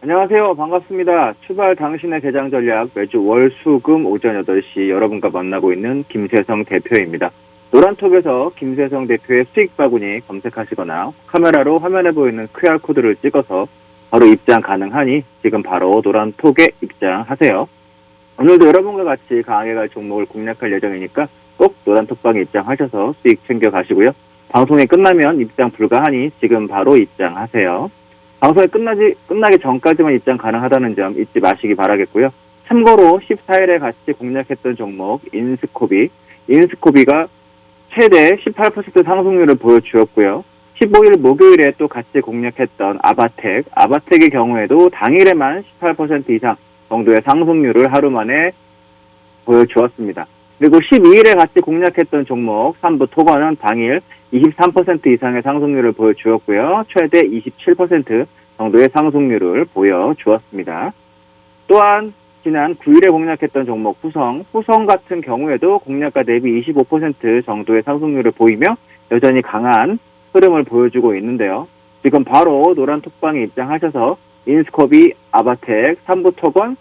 안녕하세요. 반갑습니다. 출발 당신의 개장 전략 매주 월, 수, 금 오전 8시 여러분과 만나고 있는 김세성 대표입니다. 노란톡에서 김세성 대표의 수익 바구니 검색하시거나 카메라로 화면에 보이는 QR코드를 찍어서 바로 입장 가능하니 지금 바로 노란톡에 입장하세요. 오늘도 여러분과 같이 강하게 갈 종목을 공략할 예정이니까 꼭 노란톡방에 입장하셔서 수익 챙겨가시고요. 방송이 끝나면 입장 불가하니 지금 바로 입장하세요. 방송이 끝나기 전까지만 입장 가능하다는 점 잊지 마시기 바라겠고요. 참고로 14일에 같이 공략했던 종목 인스코비가 최대 18% 상승률을 보여주었고요. 15일 목요일에 또 같이 공략했던 아바텍의 경우에도 당일에만 18% 이상 정도의 상승률을 하루 만에 보여주었습니다. 그리고 12일에 같이 공략했던 종목 삼부토건은 당일 23% 이상의 상승률을 보여주었고요. 최대 27% 정도의 상승률을 보여주었습니다. 또한 지난 9일에 공략했던 종목 후성 같은 경우에도 공략가 대비 25% 정도의 상승률을 보이며 여전히 강한 흐름을 보여주고 있는데요. 지금 바로 노란 톡방에 입장하셔서 인스코비, 아바텍, 삼부토건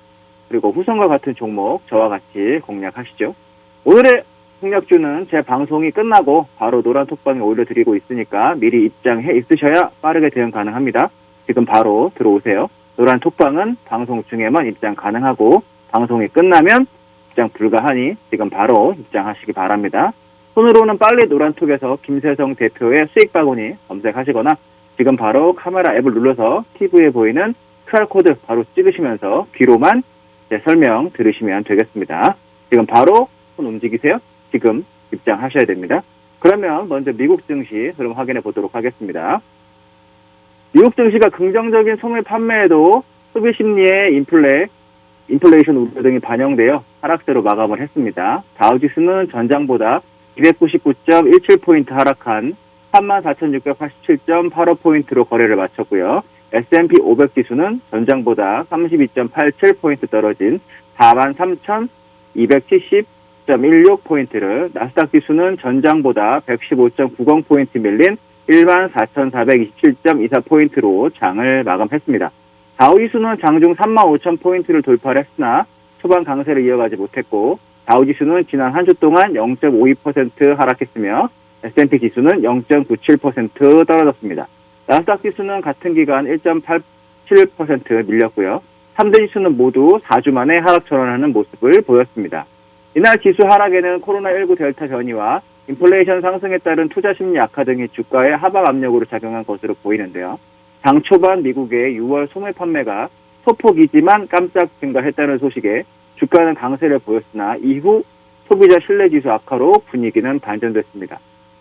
그리고 후성과 같은 종목 저와 같이 공략하시죠. 오늘의 공략주는 제 방송이 끝나고 바로 노란 톡방에 올려드리고 있으니까 미리 입장해 있으셔야 빠르게 대응 가능합니다. 지금 바로 들어오세요. 노란 톡방은 방송 중에만 입장 가능하고 방송이 끝나면 입장 불가하니 지금 바로 입장하시기 바랍니다. 손으로는 빨리 노란톡에서 김세성 대표의 수익 바구니 검색하시거나 지금 바로 카메라 앱을 눌러서 TV에 보이는 QR코드 바로 찍으시면서 귀로만 제 설명 들으시면 되겠습니다. 지금 바로 손 움직이세요. 지금 입장하셔야 됩니다. 그러면 먼저 미국 증시 흐름 확인해 보도록 하겠습니다. 미국 증시가 긍정적인 소매 판매에도 소비 심리의 인플레이션 우려 등이 반영되어 하락세로 마감을 했습니다. 다우지수는 전장보다 299.17포인트 하락한 34,687.85포인트로 거래를 마쳤고요. S&P 500 지수는 전장보다 32.87포인트 떨어진 43,270.16포인트를, 나스닥 지수는 전장보다 115.90포인트 밀린 14,427.24포인트로 장을 마감했습니다. 다우지수는 장중 35,000포인트를 돌파를 했으나 초반 강세를 이어가지 못했고 다우지수는 지난 한 주 동안 0.52% 하락했으며 S&P 지수는 0.97% 떨어졌습니다. 나스닥 지수는 같은 기간 1.87% 밀렸고요. 3대 지수는 모두 4주 만에 하락 전환하는 모습을 보였습니다. 이날 지수 하락에는 코로나19 델타 변이와 인플레이션 상승에 따른 투자 심리 악화 등이 주가에 하방 압력으로 작용한 것으로 보이는데요. 장 초반 미국의 6월 소매 판매가 소폭이지만 깜짝 증가했다는 소식에 주가는 강세를 보였으나 이후 소비자 신뢰지수 악화로 분위기는 반전됐습니다.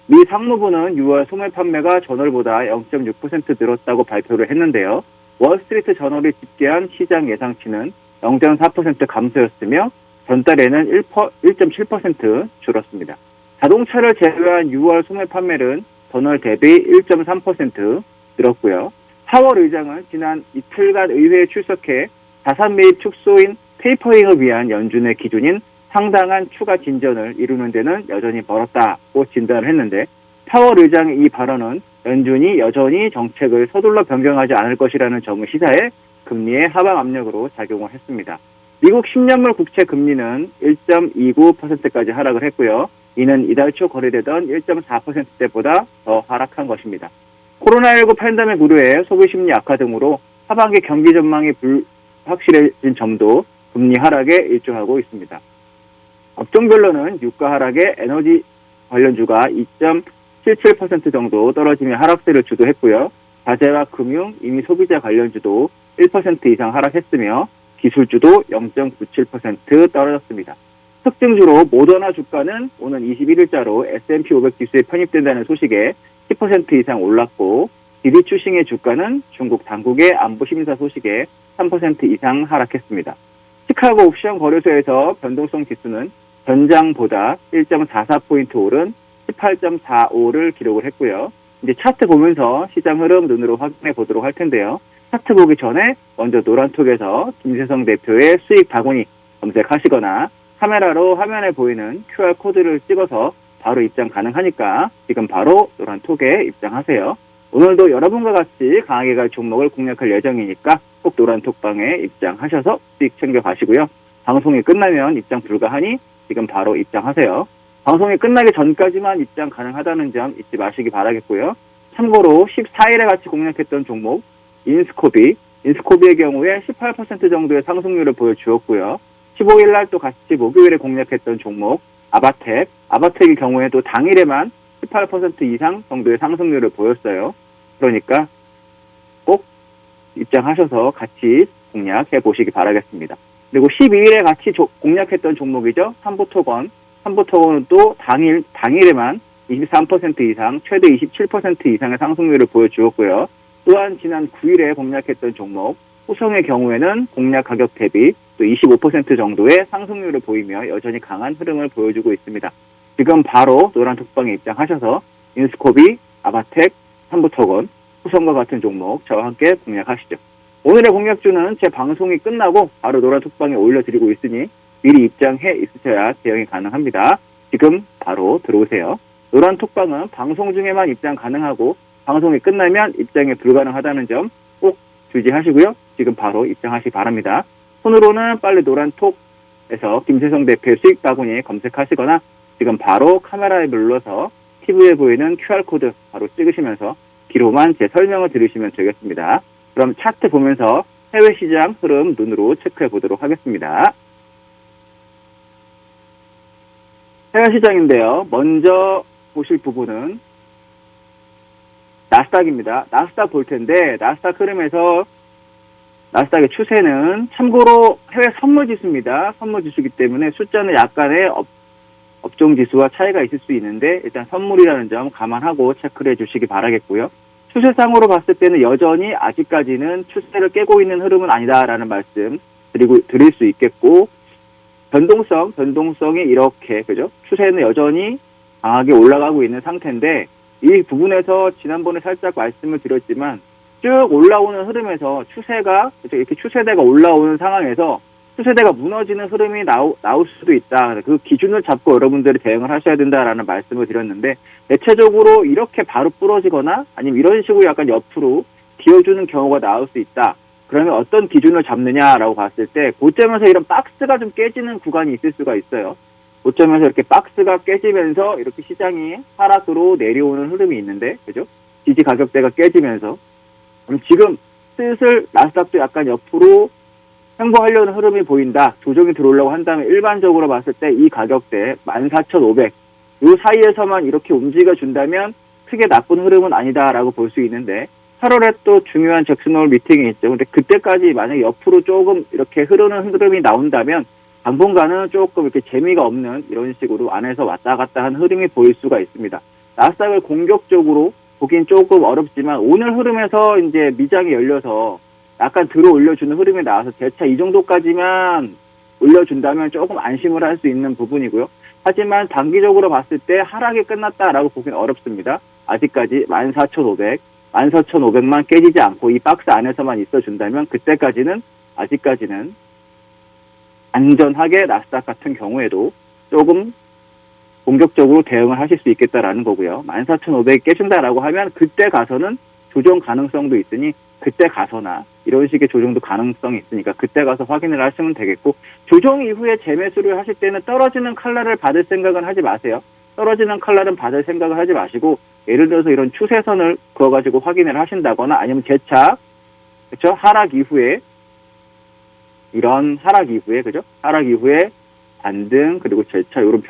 미 상무부는 6월 소매 판매가 전월보다 0.6% 늘었다고 발표를 했는데요. 월스트리트 저널이 집계한 시장 예상치는 0.4% 감소였으며 전달에는 1.7% 줄었습니다. 자동차를 제외한 6월 소매 판매는 전월 대비 1.3% 늘었고요. 파월 의장은 지난 이틀간 의회에 출석해 자산 매입 축소인 테이퍼링을 위한 연준의 기준인 상당한 추가 진전을 이루는 데는 여전히 멀었다고 진단을 했는데, 파월 의장의 이 발언은 연준이 여전히 정책을 서둘러 변경하지 않을 것이라는 점을 시사해 금리의 하방 압력으로 작용을 했습니다. 미국 10년물 국채 금리는 1.29%까지 하락을 했고요. 이는 이달 초 거래되던 1.4%대보다 더 하락한 것입니다. 코로나19 팬데믹 우려에 소비 심리 악화 등으로 하반기 경기 전망이 불확실해진 점도 금리 하락에 일조하고 있습니다. 업종별로는 유가 하락에 에너지 관련주가 2.77% 정도 떨어지며 하락세를 주도했고요. 자재와 금융, 임의 소비자 관련주도 1% 이상 하락했으며 기술주도 0.97% 떨어졌습니다. 특징주로 모더나 주가는 오는 21일자로 S&P 500 지수에 편입된다는 소식에 10% 이상 올랐고, 디디추싱의 주가는 중국 당국의 안보 심사 소식에 3% 이상 하락했습니다. 시카고 옵션 거래소에서 변동성 지수는 전장보다 1.44포인트 오른 18.45를 기록을 했고요. 이제 차트 보면서 시장 흐름 눈으로 확인해 보도록 할 텐데요. 차트 보기 전에 먼저 노란톡에서 김세성 대표의 수익 바구니 검색하시거나 카메라로 화면에 보이는 QR코드를 찍어서 바로 입장 가능하니까 지금 바로 노란톡에 입장하세요. 오늘도 여러분과 같이 강하게 갈 종목을 공략할 예정이니까 꼭 노란톡방에 입장하셔서 수익 챙겨가시고요. 방송이 끝나면 입장 불가하니 지금 바로 입장하세요. 방송이 끝나기 전까지만 입장 가능하다는 점 잊지 마시기 바라겠고요. 참고로 14일에 같이 공략했던 종목 인스코비의 경우에 18% 정도의 상승률을 보여주었고요. 15일 날 또 같이 목요일에 공략했던 종목 아바텍의 경우에도 당일에만 18% 이상 정도의 상승률을 보였어요. 그러니까 꼭 입장하셔서 같이 공략해 보시기 바라겠습니다. 그리고 12일에 같이 공략했던 종목이죠. 삼보토건은 또 당일에만 23% 이상, 최대 27% 이상의 상승률을 보여주었고요. 또한 지난 9일에 공략했던 종목 호성의 경우에는 공략 가격 대비 또 25% 정도의 상승률을 보이며 여전히 강한 흐름을 보여주고 있습니다. 지금 바로 노란톡방에 입장하셔서 인스코비, 아바텍, 삼보토건, 호성과 같은 종목 저와 함께 공략하시죠. 오늘의 공략주는 제 방송이 끝나고 바로 노란톡방에 올려드리고 있으니 미리 입장해 있으셔야 대응이 가능합니다. 지금 바로 들어오세요. 노란톡방은 방송 중에만 입장 가능하고 방송이 끝나면 입장이 불가능하다는 점 꼭 주의하시고요. 지금 바로 입장하시기 바랍니다. 손으로는 빨리 노란톡에서 김세성 대표의 수익 바구니 검색하시거나 지금 바로 카메라에 눌러서 TV에 보이는 QR코드 바로 찍으시면서 귀로만 제 설명을 들으시면 되겠습니다. 그럼 차트 보면서 해외 시장 흐름 눈으로 체크해 보도록 하겠습니다. 해외 시장인데요. 먼저 보실 부분은 나스닥입니다. 나스닥 볼 텐데 나스닥 흐름에서 나스닥의 추세는 참고로 해외 선물지수입니다. 선물지수이기 때문에 숫자는 약간의 업종지수와 차이가 있을 수 있는데 일단 선물이라는 점 감안하고 체크를 해주시기 바라겠고요. 추세상으로 봤을 때는 여전히 아직까지는 추세를 깨고 있는 흐름은 아니다라는 말씀 드릴 수 있겠고 변동성이 이렇게 그죠? 추세는 여전히 강하게 올라가고 있는 상태인데 이 부분에서 지난번에 살짝 말씀을 드렸지만 쭉 올라오는 흐름에서 추세가 이렇게 추세대가 올라오는 상황에서 추세대가 무너지는 흐름이 나올 수도 있다. 그 기준을 잡고 여러분들이 대응을 하셔야 된다라는 말씀을 드렸는데 대체적으로 이렇게 바로 부러지거나 아니면 이런 식으로 약간 옆으로 기어주는 경우가 나올 수 있다. 그러면 어떤 기준을 잡느냐라고 봤을 때 고점에서 이런 박스가 좀 깨지는 구간이 있을 수가 있어요. 고점에서 이렇게 박스가 깨지면서 이렇게 시장이 하락으로 내려오는 흐름이 있는데 그죠? 지지 가격대가 깨지면서 그럼 지금 슬슬 나스닥도 약간 옆으로 횡보하려는 흐름이 보인다. 조정이 들어오려고 한다면 일반적으로 봤을 때 이 가격대 14,500 이 사이에서만 이렇게 움직여준다면 크게 나쁜 흐름은 아니다라고 볼 수 있는데 8월에 또 중요한 잭슨홀 미팅이 있죠. 근데 그때까지 만약에 옆으로 조금 이렇게 흐르는 흐름이 나온다면 당분간은 조금 이렇게 재미가 없는 이런 식으로 안에서 왔다 갔다 한 흐름이 보일 수가 있습니다. 나스닥을 공격적으로 보긴 조금 어렵지만 오늘 흐름에서 이제 미장이 열려서 약간 들어 올려주는 흐름이 나와서 대차 이 정도까지만 올려준다면 조금 안심을 할 수 있는 부분이고요. 하지만 단기적으로 봤을 때 하락이 끝났다라고 보기는 어렵습니다. 아직까지 14,500만 깨지지 않고 이 박스 안에서만 있어준다면 그때까지는 아직까지는 안전하게 나스닥 같은 경우에도 조금 공격적으로 대응을 하실 수 있겠다라는 거고요. 14,500이 깨진다라고 하면 그때 가서는 조정 가능성도 있으니 그때 가서나 이런 식의 조정도 가능성이 있으니까 그때 가서 확인을 하시면 되겠고 조정 이후에 재매수를 하실 때는 떨어지는 칼날을 받을 생각은 하지 마세요. 떨어지는 칼날은 받을 생각을 하지 마시고 예를 들어서 이런 추세선을 그어가지고 확인을 하신다거나 아니면 재차 그렇죠? 하락 이후에 그죠? 하락 이후에 반등 그리고 재차 이런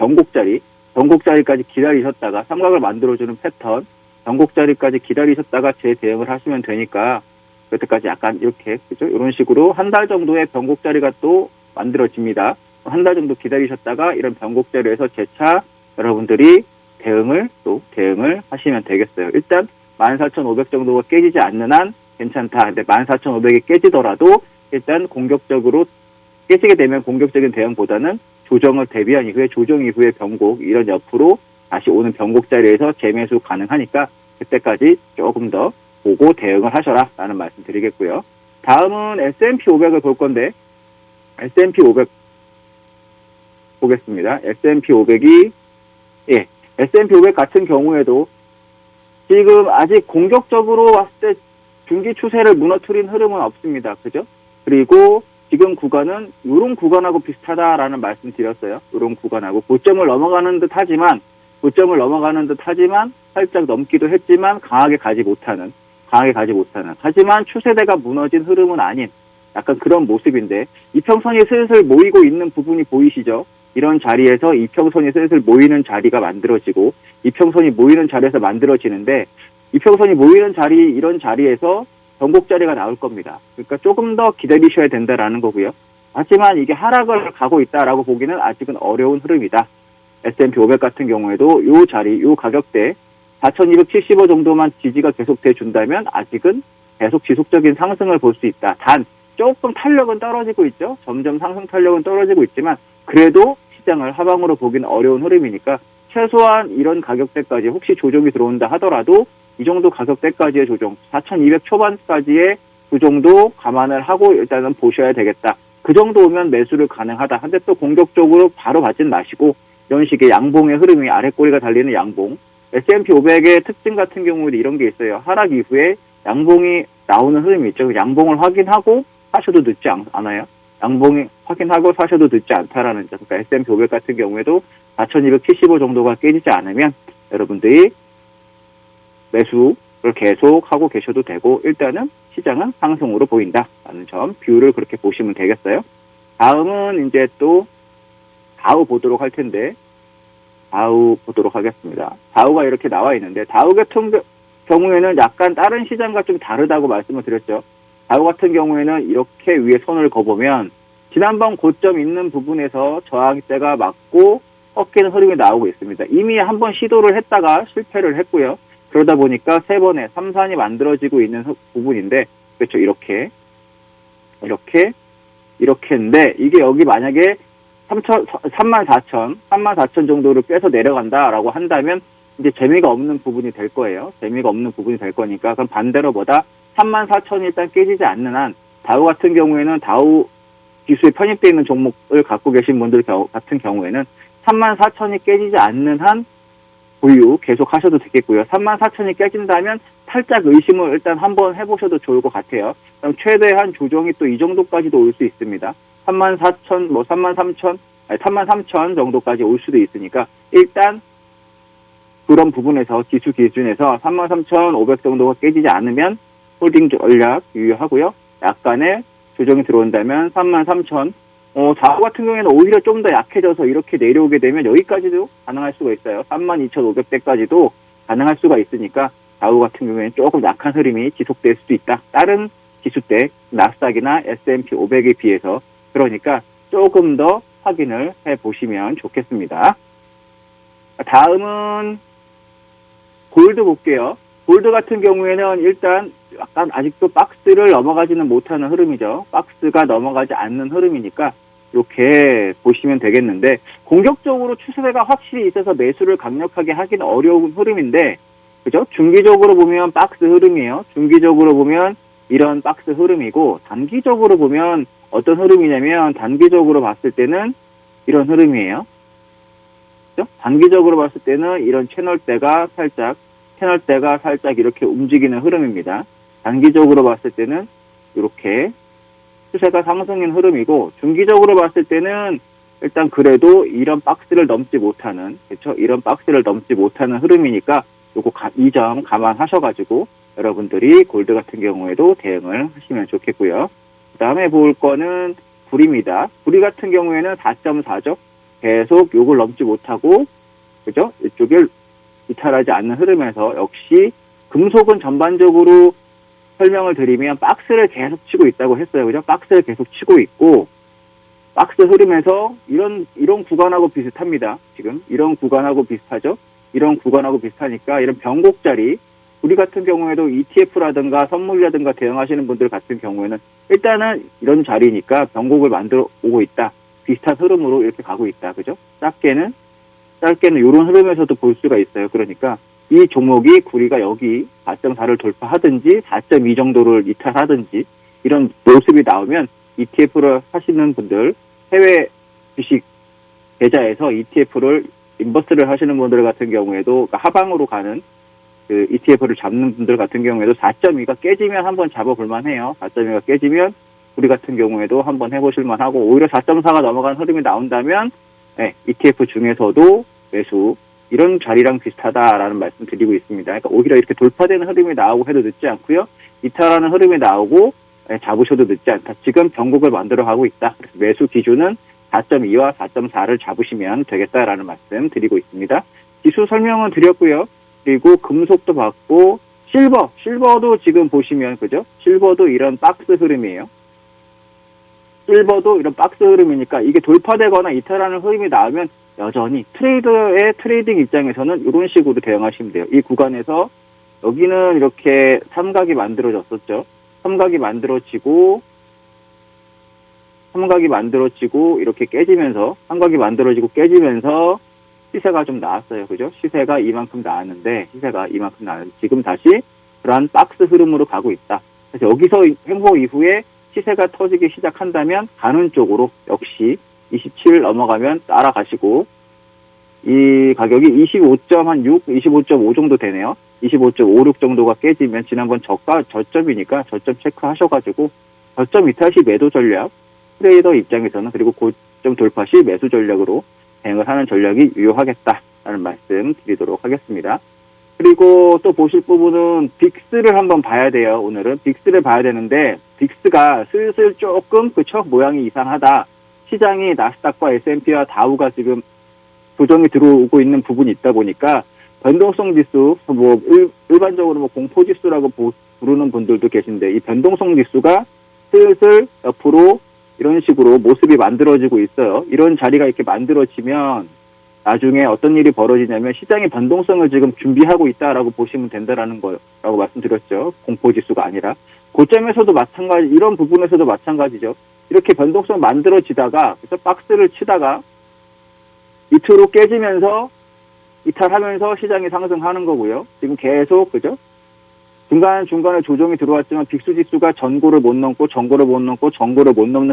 변곡자리까지 기다리셨다가 삼각을 만들어주는 패턴 변곡자리까지 기다리셨다가 재대응을 하시면 되니까 그때까지 약간 이렇게 그죠? 이런 식으로 한 달 정도의 변곡자리가 또 만들어집니다. 한 달 정도 기다리셨다가 이런 변곡자리에서 재차 여러분들이 대응을 하시면 되겠어요. 일단 14,500 정도가 깨지지 않는 한 괜찮다. 근데 14,500이 깨지더라도 일단 공격적으로 깨지게 되면 공격적인 대응보다는 조정을 대비한 이후에 조정 이후의 변곡 이런 옆으로 다시 오는 변곡 자리에서 재매수 가능하니까 그때까지 조금 더 보고 대응을 하셔라 라는 말씀 드리겠고요. 다음은 S&P 500을 볼 건데 S&P 500 보겠습니다. S&P 500이 S&P 500 같은 경우에도 지금 아직 공격적으로 봤을 때 중기 추세를 무너뜨린 흐름은 없습니다. 그죠? 그리고 지금 구간은 이런 구간하고 비슷하다라는 말씀 드렸어요. 이런 구간하고 고점을 넘어가는 듯 하지만 살짝 넘기도 했지만 강하게 가지 못하는 하지만 추세대가 무너진 흐름은 아닌 약간 그런 모습인데 이평선이 슬슬 모이고 있는 부분이 보이시죠? 이런 자리에서 이평선이 슬슬 모이는 자리가 만들어지고 이평선이 모이는 자리에서 만들어지는데 이평선이 모이는 자리 이런 자리에서 전곡 자리가 나올 겁니다. 그러니까 조금 더 기다리셔야 된다라는 거고요. 하지만 이게 하락을 가고 있다라고 보기는 아직은 어려운 흐름이다. S&P 500 같은 경우에도 이 자리, 이 가격대 4,275 정도만 지지가 계속돼 준다면 아직은 계속 지속적인 상승을 볼 수 있다. 단 조금 탄력은 떨어지고 있죠. 점점 상승 탄력은 떨어지고 있지만 그래도 시장을 하방으로 보기는 어려운 흐름이니까 최소한 이런 가격대까지 혹시 조정이 들어온다 하더라도 이 정도 가격대까지의 조정, 4,200 초반까지의 조정도 감안을 하고 일단은 보셔야 되겠다. 그 정도 오면 매수를 가능하다. 한데 또 공격적으로 바로 받진 마시고 이런 식의 양봉의 흐름이 아랫꼬리가 달리는 양봉. S&P 500의 특징 같은 경우도 이런 게 있어요. 하락 이후에 양봉이 나오는 흐름이 있죠. 양봉을 확인하고 사셔도 늦지 않아요. 양봉이 확인하고 사셔도 늦지 않다라는 점. 그러니까 S&P 500 같은 경우에도 4,275 정도가 깨지지 않으면 여러분들이 매수를 계속 하고 계셔도 되고 일단은 시장은 상승으로 보인다라는 점 뷰를 그렇게 보시면 되겠어요. 다음은 이제 또 다우 보도록 할 텐데 다우 보도록 하겠습니다. 다우가 이렇게 나와 있는데 다우 같은 경우에는 약간 다른 시장과 좀 다르다고 말씀을 드렸죠. 다우 같은 경우에는 이렇게 위에 손을 거보면 지난번 고점 있는 부분에서 저항대가 맞고 꺾이는 흐름이 나오고 있습니다. 이미 한번 시도를 했다가 실패를 했고요. 그러다 보니까 세 번의 삼산이 만들어지고 있는 부분인데, 그렇죠. 이렇게인데, 이게 여기 만약에 34,000 정도를 빼서 내려간다라고 한다면, 이제 재미가 없는 부분이 될 거예요. 재미가 없는 부분이 될 거니까, 그럼 반대로 34,000이 일단 깨지지 않는 한, 다우 같은 경우에는 다우 지수에 편입되어 있는 종목을 갖고 계신 분들 같은 경우에는 34,000이 깨지지 않는 한, 보유 계속 하셔도 되겠고요. 34,000이 깨진다면 살짝 의심을 일단 한번 해보셔도 좋을 것 같아요. 그럼 최대한 조정이 또 이 정도까지도 올 수 있습니다. 33,000 정도까지 올 수도 있으니까 일단 그런 부분에서 지수 기준에서 33,500 정도가 깨지지 않으면 홀딩 전략 유효하고요. 약간의 조정이 들어온다면 33,000 다우 같은 경우에는 오히려 좀 더 약해져서 이렇게 내려오게 되면 여기까지도 가능할 수가 있어요. 32,500대까지도 가능할 수가 있으니까 다우 같은 경우에는 조금 약한 흐름이 지속될 수도 있다. 다른 지수대 나스닥이나 S&P 500에 비해서 그러니까 조금 더 확인을 해보시면 좋겠습니다. 다음은 골드 볼게요. 골드 같은 경우에는 일단 약간 아직도 박스를 넘어가지는 못하는 흐름이죠. 박스가 넘어가지 않는 흐름이니까 이렇게 보시면 되겠는데 공격적으로 추세가 확실히 있어서 매수를 강력하게 하기는 어려운 흐름인데 그죠? 중기적으로 보면 박스 흐름이에요. 중기적으로 보면 이런 박스 흐름이고 단기적으로 보면 어떤 흐름이냐면 단기적으로 봤을 때는 이런 흐름이에요. 그죠? 단기적으로 봤을 때는 이런 채널대가 살짝 이렇게 움직이는 흐름입니다. 단기적으로 봤을 때는 이렇게 추세가 상승인 흐름이고 중기적으로 봤을 때는 일단 그래도 이런 박스를 넘지 못하는 그렇죠? 이런 박스를 넘지 못하는 흐름이니까 요거 이 점 감안하셔가지고 여러분들이 골드 같은 경우에도 대응을 하시면 좋겠고요. 그 다음에 볼 거는 불입니다. 불이 같은 경우에는 4.4죠. 계속 요걸 넘지 못하고 그죠? 이쪽을 이탈하지 않는 흐름에서 역시 금속은 전반적으로 설명을 드리면 박스를 계속 치고 있다고 했어요. 그죠? 박스를 계속 치고 있고 박스 흐름에서 이런 구간하고 비슷합니다. 지금 이런 구간하고 비슷하죠? 이런 구간하고 비슷하니까 이런 변곡자리 우리 같은 경우에도 ETF라든가 선물이라든가 대응하시는 분들 같은 경우에는 일단은 이런 자리니까 변곡을 만들어 오고 있다. 비슷한 흐름으로 이렇게 가고 있다. 그죠? 짧게는 이런 흐름에서도 볼 수가 있어요. 그러니까 이 종목이 구리가 여기 4.4를 돌파하든지 4.2 정도를 이탈하든지 이런 모습이 나오면 ETF를 하시는 분들 해외 주식 계좌에서 ETF를 인버스를 하시는 분들 같은 경우에도 그러니까 하방으로 가는 그 ETF를 잡는 분들 같은 경우에도 4.2가 깨지면 한번 잡아볼 만해요. 4.2가 깨지면 우리 같은 경우에도 한번 해보실 만하고, 오히려 4.4가 넘어간 흐름이 나온다면 ETF 중에서도 매수, 이런 자리랑 비슷하다라는 말씀 드리고 있습니다. 그러니까 오히려 이렇게 돌파되는 흐름이 나오고 해도 늦지 않고요. 이탈하는 흐름이 나오고 잡으셔도 늦지 않다. 지금 변곡을 만들어 가고 있다. 그래서 매수 기준은 4.2와 4.4를 잡으시면 되겠다라는 말씀 드리고 있습니다. 지수 설명은 드렸고요. 그리고 금속도 봤고, 실버도 지금 보시면, 그죠? 실버도 이런 박스 흐름이에요. 실버도 이런 박스 흐름이니까 이게 돌파되거나 이탈하는 흐름이 나오면 여전히 트레이더의 트레이딩 입장에서는 이런 식으로 대응하시면 돼요. 이 구간에서 여기는 이렇게 삼각이 만들어졌었죠. 삼각이 만들어지고 이렇게 깨지면서, 삼각이 만들어지고 깨지면서 시세가 좀 나왔어요. 그죠? 시세가 이만큼 나왔는데, 지금 다시 그러한 박스 흐름으로 가고 있다. 그래서 여기서 횡보 이후에 시세가 터지기 시작한다면 가는 쪽으로 역시 27 넘어가면 따라가시고, 이 가격이 25.6, 25.5 정도 되네요. 25.56 정도가 깨지면 지난번 저점이니까 저점 체크하셔가지고 저점 이탈 시 매도 전략, 트레이더 입장에서는, 그리고 고점 돌파 시 매수 전략으로 대응을 하는 전략이 유효하겠다라는 말씀 드리도록 하겠습니다. 그리고 또 보실 부분은 빅스를 한번 봐야 돼요. 오늘은 빅스를 봐야 되는데, 빅스가 슬슬 조금 모양이 이상하다. 시장이 나스닥과 S&P와 다우가 지금 조정이 들어오고 있는 부분이 있다 보니까 변동성 지수, 일반적으로 공포 지수라고 부르는 분들도 계신데, 이 변동성 지수가 슬슬 옆으로 이런 식으로 모습이 만들어지고 있어요. 이런 자리가 이렇게 만들어지면 나중에 어떤 일이 벌어지냐면 시장의 변동성을 지금 준비하고 있다라고 보시면 된다라는 거라고 말씀드렸죠. 공포 지수가 아니라. 고점에서도 마찬가지, 이런 부분에서도 마찬가지죠. 이렇게 변동성 만들어지다가, 그래서 박스를 치다가 밑으로 깨지면서 이탈하면서 시장이 상승하는 거고요. 지금 계속, 그죠? 중간에 조정이 들어왔지만 빅스 지수가 전고를 못 넘는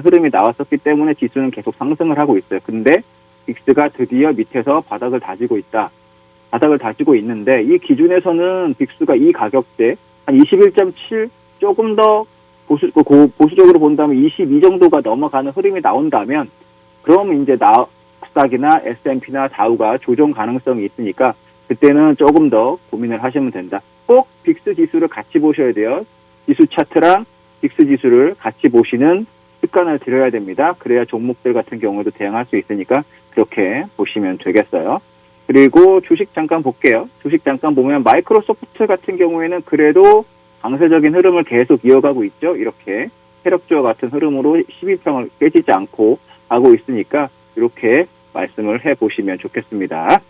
흐름이 나왔었기 때문에 지수는 계속 상승을 하고 있어요. 근데 빅스가 드디어 밑에서 바닥을 다지고 있는데, 이 기준에서는 빅스가 이 가격대 한 21.7, 조금 더 보수적으로 본다면 22 정도가 넘어가는 흐름이 나온다면, 그럼 이제 나스닥이나 S&P나 다우가 조정 가능성이 있으니까 그때는 조금 더 고민을 하시면 된다. 꼭 빅스 지수를 같이 보셔야 돼요. 지수 차트랑 빅스 지수를 같이 보시는 습관을 들여야 됩니다. 그래야 종목들 같은 경우에도 대응할 수 있으니까 그렇게 보시면 되겠어요. 그리고 주식 잠깐 볼게요. 주식 잠깐 보면 마이크로소프트 같은 경우에는 그래도 강세적인 흐름을 계속 이어가고 있죠. 이렇게 세력주와 같은 흐름으로 12평을 깨지지 않고 하고 있으니까 이렇게 말씀을 해보시면 좋겠습니다.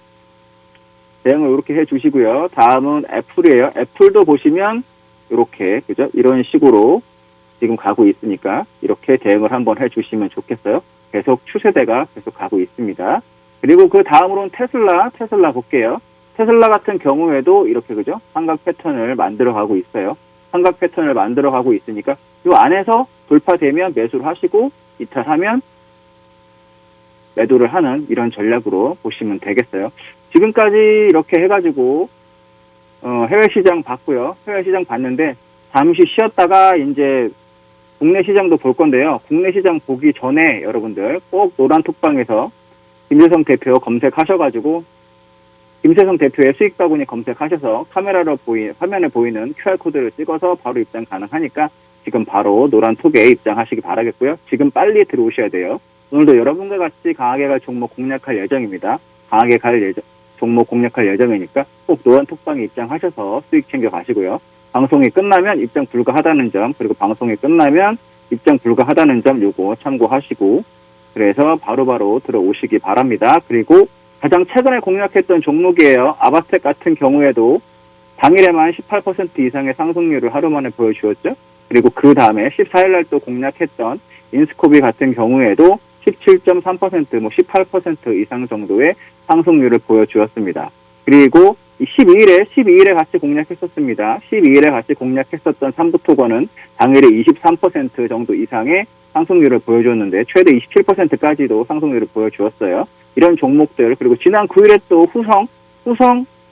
대응을 이렇게 해주시고요. 다음은 애플이에요. 애플도 보시면 이렇게, 그죠? 이런 식으로 지금 가고 있으니까 이렇게 대응을 한번 해주시면 좋겠어요. 계속 추세대가 계속 가고 있습니다. 그리고 그 다음으로는 테슬라 볼게요. 테슬라 같은 경우에도 이렇게, 그죠? 삼각 패턴을 만들어 가고 있어요. 삼각 패턴을 만들어 가고 있으니까 이 안에서 돌파되면 매수를 하시고 이탈하면 매도를 하는 이런 전략으로 보시면 되겠어요. 지금까지 이렇게 해가지고 해외 시장 봤고요. 해외 시장 봤는데 잠시 쉬었다가 이제 국내 시장도 볼 건데요. 국내 시장 보기 전에 여러분들 꼭 노란톡방에서 김세성 대표 검색하셔가지고 김세성 대표의 수익 바구니 검색하셔서 화면에 보이는 QR코드를 찍어서 바로 입장 가능하니까 지금 바로 노란톡에 입장하시기 바라겠고요. 지금 빨리 들어오셔야 돼요. 오늘도 여러분과 같이 강하게 갈 종목 공략할 예정입니다. 종목 공략할 예정이니까 꼭 노란톡방에 입장하셔서 수익 챙겨 가시고요. 방송이 끝나면 입장 불가하다는 점, 그리고 방송이 끝나면 입장 불가하다는 점 요거 참고하시고, 그래서 바로바로 들어오시기 바랍니다. 그리고 가장 최근에 공략했던 종목이에요. 아바텍 같은 경우에도 당일에만 18% 이상의 상승률을 하루 만에 보여주었죠. 그리고 그 다음에 14일날 또 공략했던 인스코비 같은 경우에도 17.3%, 18% 이상 정도의 상승률을 보여주었습니다. 그리고 12일에 같이 공략했었습니다. 12일에 같이 공략했었던 삼부토건은 당일에 23% 정도 이상의 상승률을 보여줬는데 최대 27%까지도 상승률을 보여주었어요. 이런 종목들, 그리고 지난 9일에 또 후성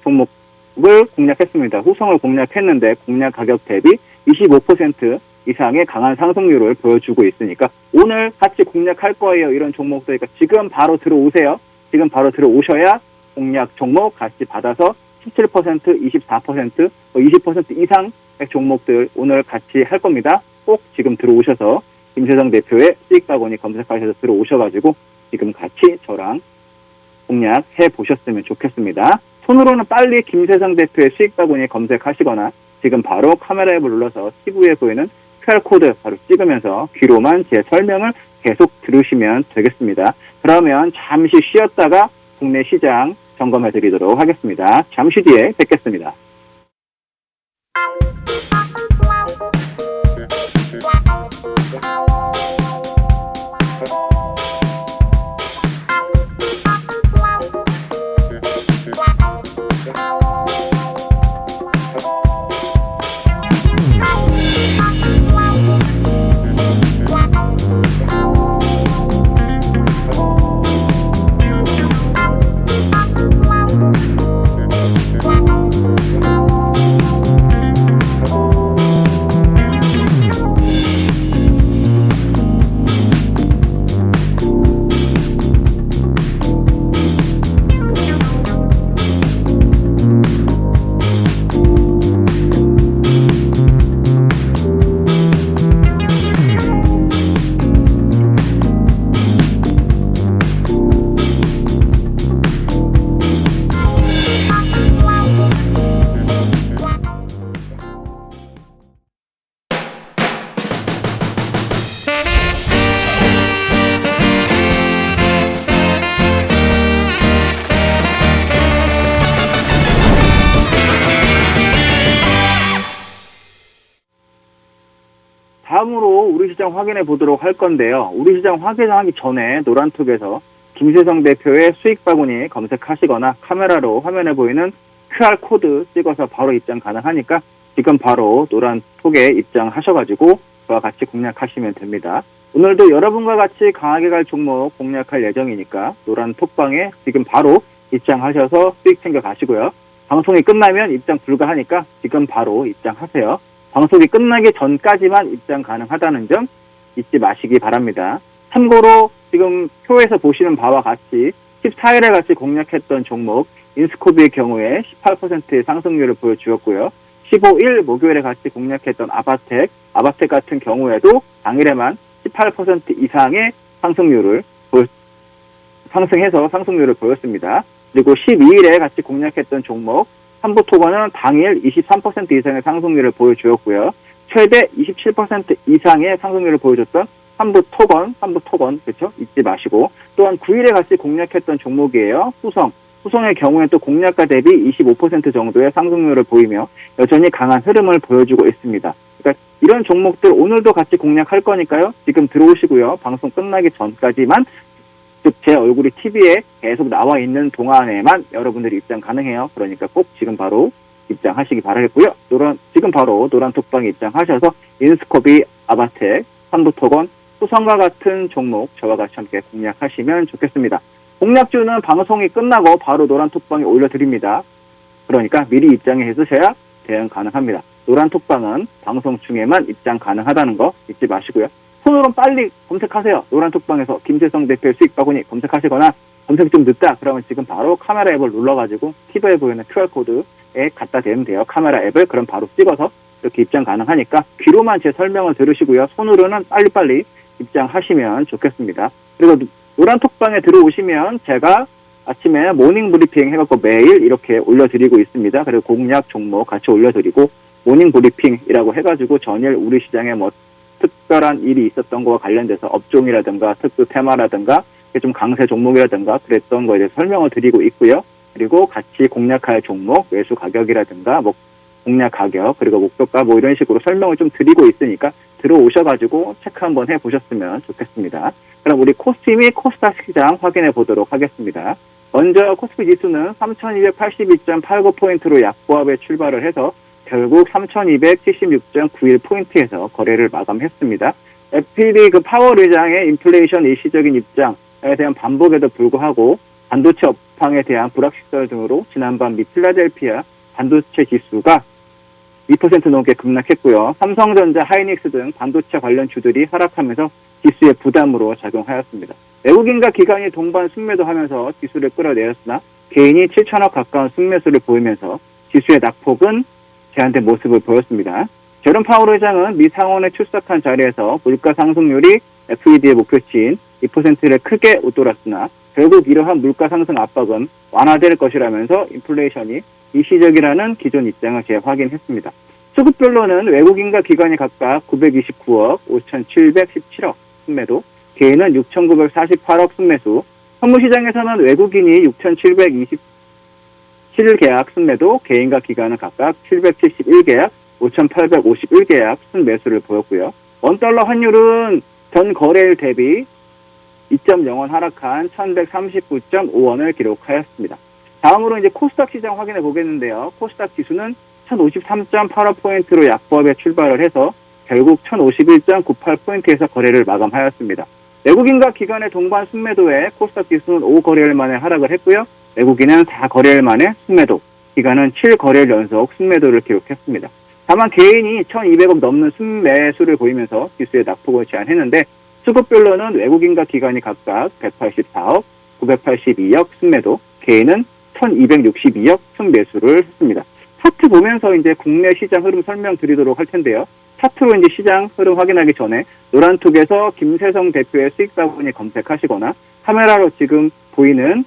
종목 공략했습니다. 후성을 공략했는데 공략 가격 대비 25% 이상의 강한 상승률을 보여주고 있으니까 오늘 같이 공략할 거예요. 이런 종목들이니까 지금 바로 들어오세요. 지금 바로 들어오셔야 공략 종목 같이 받아서 17%, 24%, 20% 이상 종목들 오늘 같이 할 겁니다. 꼭 지금 들어오셔서 김세성 대표의 수익바구니 검색하셔서 들어오셔가지고 지금 같이 저랑 공략해 보셨으면 좋겠습니다. 손으로는 빨리 김세성 대표의 수익바구니 검색하시거나 지금 바로 카메라 앱을 눌러서 TV에 보이는 QR코드 바로 찍으면서 귀로만 제 설명을 계속 들으시면 되겠습니다. 그러면 잠시 쉬었다가 국내 시장 점검해 드리도록 하겠습니다. 잠시 뒤에 뵙겠습니다. 다음으로 우리 시장 확인해 보도록 할 건데요. 우리 시장 확인하기 전에 노란톡에서 김세성 대표의 수익바구니 검색하시거나 카메라로 화면에 보이는 QR코드 찍어서 바로 입장 가능하니까 지금 바로 노란톡에 입장하셔가지고 저와 같이 공략하시면 됩니다. 오늘도 여러분과 같이 강하게 갈 종목 공략할 예정이니까 노란톡방에 지금 바로 입장하셔서 수익 챙겨 가시고요. 방송이 끝나면 입장 불가하니까 지금 바로 입장하세요. 방송이 끝나기 전까지만 입장 가능하다는 점 잊지 마시기 바랍니다. 참고로 지금 표에서 보시는 바와 같이 14일에 같이 공략했던 종목 인스코비의 경우에 18%의 상승률을 보여주었고요. 15일 목요일에 같이 공략했던 아바텍 같은 경우에도 당일에만 18% 이상의 상승률을 보였습니다. 그리고 12일에 같이 공략했던 종목 삼부토건은 당일 23% 이상의 상승률을 보여주었고요. 최대 27% 이상의 상승률을 보여줬던 삼부토건, 그렇죠? 잊지 마시고. 또한 9일에 같이 공략했던 종목이에요. 후성의 경우에 또 공략가 대비 25% 정도의 상승률을 보이며 여전히 강한 흐름을 보여주고 있습니다. 그러니까 이런 종목들 오늘도 같이 공략할 거니까요. 지금 들어오시고요. 방송 끝나기 전까지만 즉 제 얼굴이 TV에 계속 나와 있는 동안에만 여러분들이 입장 가능해요. 그러니까 꼭 지금 바로 입장하시기 바라겠고요. 지금 바로 노란톡방에 입장하셔서 인스코비, 아바텍, 삼부토건, 후성과 같은 종목 저와 같이 함께 공략하시면 좋겠습니다. 공략주는 방송이 끝나고 바로 노란톡방에 올려드립니다. 그러니까 미리 입장해 있으셔야 대응 가능합니다. 노란톡방은 방송 중에만 입장 가능하다는 거 잊지 마시고요. 손으로 빨리 검색하세요. 노란톡방에서 김세성 대표의 수익바구니 검색하시거나 검색 좀 늦다 그러면 지금 바로 카메라 앱을 눌러가지고 TV에 보이는 QR코드에 갖다 대면 돼요. 카메라 앱을 그럼 바로 찍어서 이렇게 입장 가능하니까 귀로만 제 설명을 들으시고요. 손으로는 빨리빨리 입장하시면 좋겠습니다. 그리고 노란톡방에 들어오시면 제가 아침에 모닝 브리핑 해갖고 매일 이렇게 올려드리고 있습니다. 그리고 공략 종목 같이 올려드리고 모닝 브리핑이라고 해가지고 전일 우리 시장에 특별한 일이 있었던 거와 관련돼서 업종이라든가 특수 테마라든가 좀 강세 종목이라든가 그랬던 거에 대해서 설명을 드리고 있고요. 그리고 같이 공략할 종목, 매수 가격이라든가 공략 가격, 그리고 목표가 이런 식으로 설명을 좀 드리고 있으니까 들어오셔가지고 체크 한번 해보셨으면 좋겠습니다. 그럼 우리 코스피 및 코스닥 시장 확인해 보도록 하겠습니다. 먼저 코스피 지수는 3282.89포인트로 약보합에 출발을 해서 결국 3276.91포인트에서 거래를 마감했습니다. FED 파월 의장의 인플레이션 일시적인 입장에 대한 반복에도 불구하고 반도체 업황에 대한 불확실성 등으로 지난밤 미 필라델피아 반도체 지수가 2% 넘게 급락했고요. 삼성전자, 하이닉스 등 반도체 관련 주들이 하락하면서 지수의 부담으로 작용하였습니다. 외국인과 기관이 동반 순매도하면서 지수를 끌어내렸으나 개인이 7천억 가까운 순매수를 보이면서 지수의 낙폭은 제한된 모습을 보였습니다. 제롬 파월 의장은 미 상원에 출석한 자리에서 물가 상승률이 FED의 목표치인 2%를 크게 웃돌았으나 결국 이러한 물가 상승 압박은 완화될 것이라면서 인플레이션이 일시적이라는 기존 입장을 재확인했습니다. 수급별로는 외국인과 기관이 각각 929억, 5,717억 순매도, 개인은 6,948억 순매수, 선물시장에서는 외국인이 6,727계약 순매도, 개인과 기관은 각각 771계약, 5,851계약 순매수를 보였고요. 원달러 환율은 전 거래일 대비 2.0원 하락한 1,139.5원을 기록하였습니다. 다음으로 이제 코스닥 시장 확인해 보겠는데요. 코스닥 지수는 1,053.85포인트로 약보합에 출발을 해서 결국 1,051.98포인트에서 거래를 마감하였습니다. 외국인과 기관의 동반 순매도에 코스닥 지수는 5거래일 만에 하락을 했고요. 외국인은 4거래일 만에 순매도, 기관은 7거래일 연속 순매도를 기록했습니다. 다만 개인이 1,200억 넘는 순매수를 보이면서 지수의 낙폭을 제한했는데 수급별로는 외국인과 기관이 각각 184억, 982억 순매도, 개인은 1,262억 순매수를 했습니다. 차트 보면서 이제 국내 시장 흐름 설명드리도록 할 텐데요. 차트로 이제 시장 흐름 확인하기 전에 노란톡에서 김세성 대표의 수익바구니 검색하시거나 카메라로 지금 보이는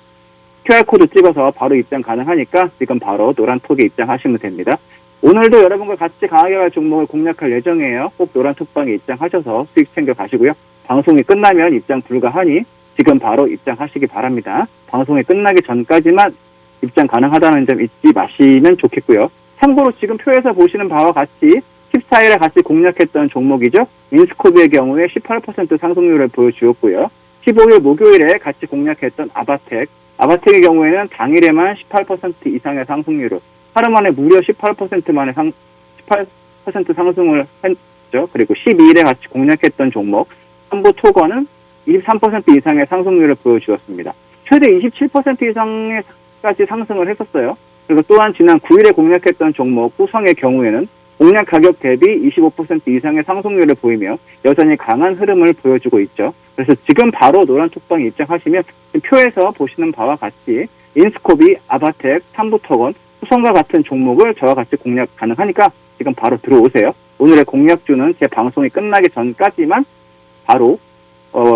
QR코드 찍어서 바로 입장 가능하니까 지금 바로 노란톡에 입장하시면 됩니다. 오늘도 여러분과 같이 강하게 갈 종목을 공략할 예정이에요. 꼭 노란톡방에 입장하셔서 수익 챙겨 가시고요. 방송이 끝나면 입장 불가하니 지금 바로 입장하시기 바랍니다. 방송이 끝나기 전까지만 입장 가능하다는 점 잊지 마시면 좋겠고요. 참고로 지금 표에서 보시는 바와 같이 14일에 같이 공략했던 종목이죠. 인스코비의 경우에 18% 상승률을 보여주었고요. 15일 목요일에 같이 공략했던 아바텍의 경우에는 당일에만 18% 이상의 상승률을, 하루 만에 무려 18% 상승을 했죠. 그리고 12일에 같이 공략했던 종목 삼부토건은 23% 이상의 상승률을 보여주었습니다. 최대 27% 이상까지 상승을 했었어요. 그리고 또한 지난 9일에 공략했던 종목 후성의 경우에는 공략 가격 대비 25% 이상의 상승률을 보이며 여전히 강한 흐름을 보여주고 있죠. 그래서 지금 바로 노란 톡방에 입장하시면 표에서 보시는 바와 같이 인스코비, 아바텍, 삼부토건, 후성과 같은 종목을 저와 같이 공략 가능하니까 지금 바로 들어오세요. 오늘의 공략주는 제 방송이 끝나기 전까지만 바로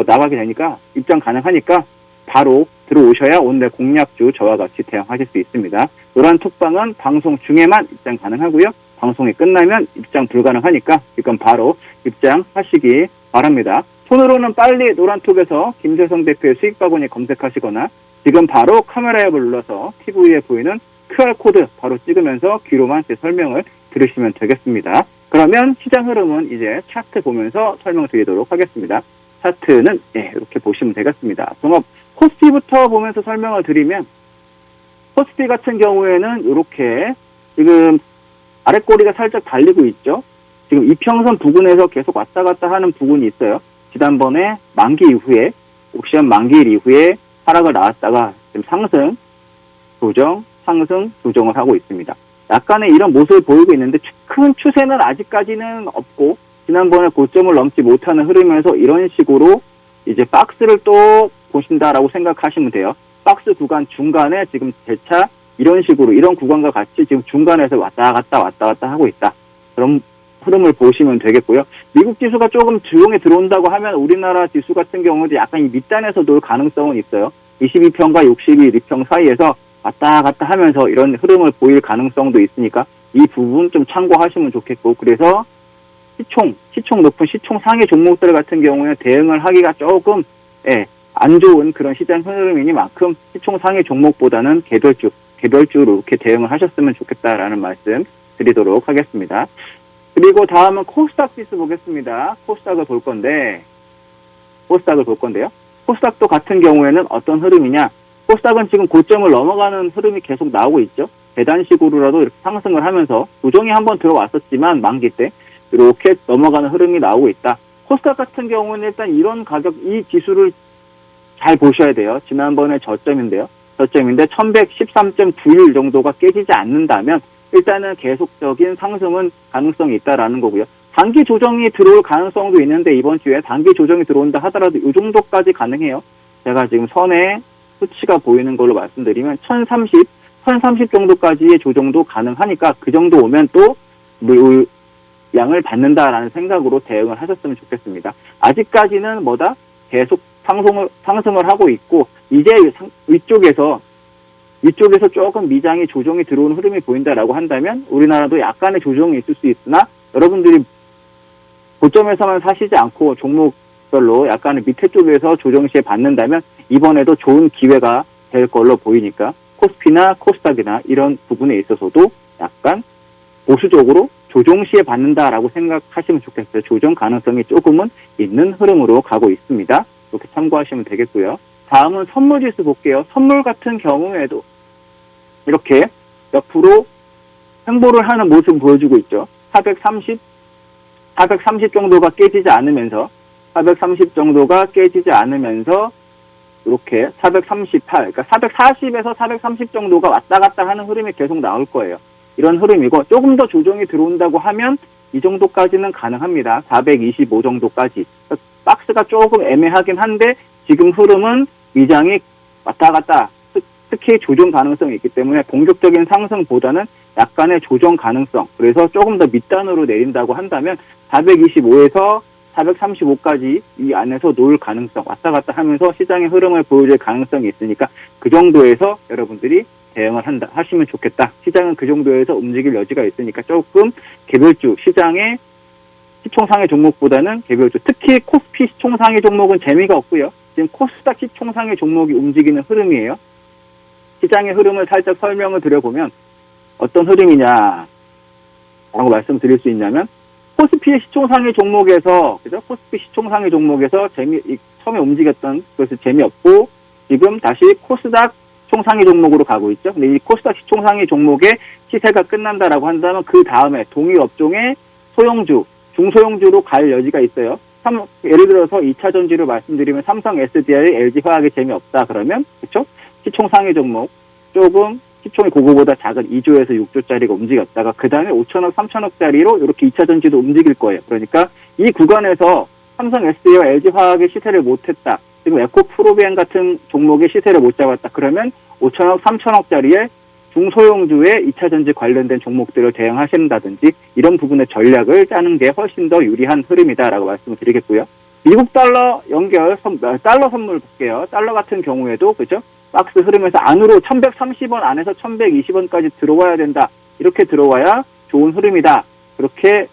나가게 되니까 입장 가능하니까 바로 들어오셔야 오늘의 공략주 저와 같이 대응하실 수 있습니다. 노란 톡방은 방송 중에만 입장 가능하고요. 방송이 끝나면 입장 불가능하니까 지금 바로 입장하시기 바랍니다. 손으로는 빨리 노란톡에서 김세성 대표의 수익바구니 검색하시거나 지금 바로 카메라 앱을 눌러서 TV에 보이는 QR코드 바로 찍으면서 귀로만 제 설명을 들으시면 되겠습니다. 그러면 시장 흐름은 이제 차트 보면서 설명드리도록 하겠습니다. 차트는 이렇게 보시면 되겠습니다. 종합 코스피부터 보면서 설명을 드리면 코스피 같은 경우에는 이렇게 지금 아랫꼬리가 살짝 달리고 있죠. 지금 이평선 부근에서 계속 왔다 갔다 하는 부분이 있어요. 지난번에 만기 이후에 옵션 만기일 이후에 하락을 나왔다가 지금 상승, 조정을 하고 있습니다. 약간의 이런 모습을 보이고 있는데 큰 추세는 아직까지는 없고 지난번에 고점을 넘지 못하는 흐름에서 이런 식으로 이제 박스를 또 보신다라고 생각하시면 돼요. 박스 구간 중간에 지금 재차 이런 식으로 이런 구간과 같이 지금 중간에서 왔다 갔다 하고 있다. 그런 흐름을 보시면 되겠고요. 미국 지수가 조금 조용히 들어온다고 하면 우리나라 지수 같은 경우도 약간 이 밑단에서 놀 가능성은 있어요. 22평과 62평 사이에서 왔다 갔다 하면서 이런 흐름을 보일 가능성도 있으니까 이 부분 좀 참고하시면 좋겠고, 그래서 시총 높은 시총 상위 종목들 같은 경우에 대응을 하기가 조금 안 좋은 그런 시장 흐름이니만큼 시총 상위 종목보다는 개별주로 이렇게 대응을 하셨으면 좋겠다라는 말씀 드리도록 하겠습니다. 그리고 다음은 코스닥 지수 보겠습니다. 코스닥을 볼 건데요. 코스닥도 같은 경우에는 어떤 흐름이냐? 코스닥은 지금 고점을 넘어가는 흐름이 계속 나오고 있죠. 계단식으로라도 이렇게 상승을 하면서 조정이 한번 들어왔었지만 만기 때 이렇게 넘어가는 흐름이 나오고 있다. 코스닥 같은 경우는 일단 이런 가격, 이 지수를 잘 보셔야 돼요. 지난번에 저점인데 1113.91 정도가 깨지지 않는다면 일단은 계속적인 상승은 가능성이 있다라는 거고요. 단기 조정이 들어올 가능성도 있는데 이번 주에 단기 조정이 들어온다 하더라도 이 정도까지 가능해요. 제가 지금 선에 수치가 보이는 걸로 말씀드리면 1030 정도까지의 조정도 가능하니까 그 정도 오면 또 양을 받는다라는 생각으로 대응을 하셨으면 좋겠습니다. 아직까지는 계속 상승을 하고 있고 이제 위쪽에서 조금 미장이 조정이 들어오는 흐름이 보인다라고 한다면 우리나라도 약간의 조정이 있을 수 있으나 여러분들이 고점에서만 사시지 않고 종목별로 약간의 밑에 쪽에서 조정 시에 받는다면 이번에도 좋은 기회가 될 걸로 보이니까 코스피나 코스닥이나 이런 부분에 있어서도 약간 보수적으로 조정 시에 받는다라고 생각하시면 좋겠어요. 조정 가능성이 조금은 있는 흐름으로 가고 있습니다. 이렇게 참고하시면 되겠고요. 다음은 선물지수 볼게요. 선물 같은 경우에도 이렇게 옆으로 횡보를 하는 모습을 보여주고 있죠. 430 정도가 깨지지 않으면서 이렇게 438, 그러니까 440에서 430 정도가 왔다 갔다 하는 흐름이 계속 나올 거예요. 이런 흐름이고 조금 더 조정이 들어온다고 하면 이 정도까지는 가능합니다. 425 정도까지. 박스가 조금 애매하긴 한데 지금 흐름은 미장이 왔다 갔다 특히 조정 가능성이 있기 때문에 공격적인 상승보다는 약간의 조정 가능성, 그래서 조금 더 밑단으로 내린다고 한다면 425에서 435까지 이 안에서 놓을 가능성, 왔다 갔다 하면서 시장의 흐름을 보여줄 가능성이 있으니까 그 정도에서 여러분들이 대응을 하시면 좋겠다. 시장은 그 정도에서 움직일 여지가 있으니까 조금 개별주 시장의 시총상위 종목보다는 개별주, 특히 코스피 시총상위 종목은 재미가 없고요. 지금 코스닥 시총상위 종목이 움직이는 흐름이에요. 시장의 흐름을 살짝 설명을 드려보면 어떤 흐름이냐라고 말씀드릴 수 있냐면 코스피의 시총상위 종목에서 코스피 시총상위 종목에서 처음에 움직였던 그것이 재미없고 지금 다시 코스닥 시총상위 종목으로 가고 있죠. 근데 이 코스닥 시총상위 종목의 시세가 끝난다라고 한다면 그 다음에 동일 업종의 소형주, 중소형주로 갈 여지가 있어요. 예를 들어서 2차 전지를 말씀드리면 삼성 SDI, LG화학이 재미없다 그러면 그렇죠? 시총상위 종목 조금 시총이 그거보다 작은 2조에서 6조짜리가 움직였다가 그 다음에 5천억, 3천억짜리로 이렇게 2차 전지도 움직일 거예요. 그러니까 이 구간에서 삼성 SDI와 LG화학의 시세를 못했다. 지금 에코프로비안 같은 종목의 시세를 못 잡았다. 그러면 5천억, 3천억짜리의 중소형주의 2차 전지 관련된 종목들을 대응하신다든지 이런 부분의 전략을 짜는 게 훨씬 더 유리한 흐름이다라고 말씀을 드리겠고요. 미국 달러 연결, 달러 선물 볼게요. 달러 같은 경우에도 그죠? 박스 흐름에서 안으로 1130원 안에서 1120원까지 들어와야 된다. 이렇게 들어와야 좋은 흐름이다. 그렇게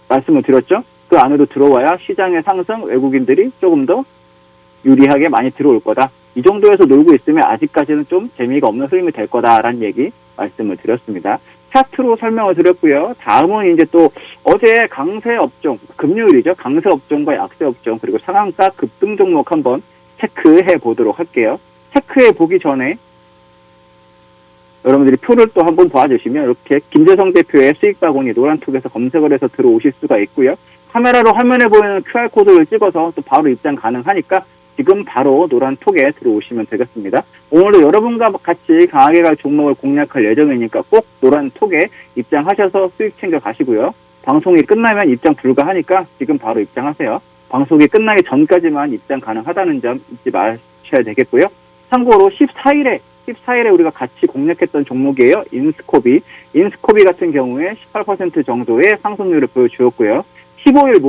말씀을 드렸죠. 그 안으로 들어와야 시장의 상승, 외국인들이 조금 더 유리하게 많이 들어올 거다. 이 정도에서 놀고 있으면 아직까지는 좀 재미가 없는 흐름이 될 거다라는 얘기 말씀을 드렸습니다. 차트로 설명을 드렸고요. 다음은 이제 또 어제 강세 업종, 금요일이죠. 강세 업종과 약세 업종 그리고 상한가 급등 종목 한번 체크해 보도록 할게요. 체크해 보기 전에 여러분들이 표를 또 한번 봐주시면 이렇게 김재성 대표의 수익바구니 노란톡에서 검색을 해서 들어오실 수가 있고요. 카메라로 화면에 보이는 QR코드를 찍어서 또 바로 입장 가능하니까 지금 바로 노란톡에 들어오시면 되겠습니다. 오늘도 여러분과 같이 강하게 갈 종목을 공략할 예정이니까 꼭 노란톡에 입장하셔서 수익 챙겨 가시고요. 방송이 끝나면 입장 불가하니까 지금 바로 입장하세요. 방송이 끝나기 전까지만 입장 가능하다는 점 잊지 마셔야 되겠고요. 참고로 14일에 우리가 같이 공략했던 종목이에요. 인스코비 같은 경우에 18% 정도의 상승률을 보여주었고요. 15일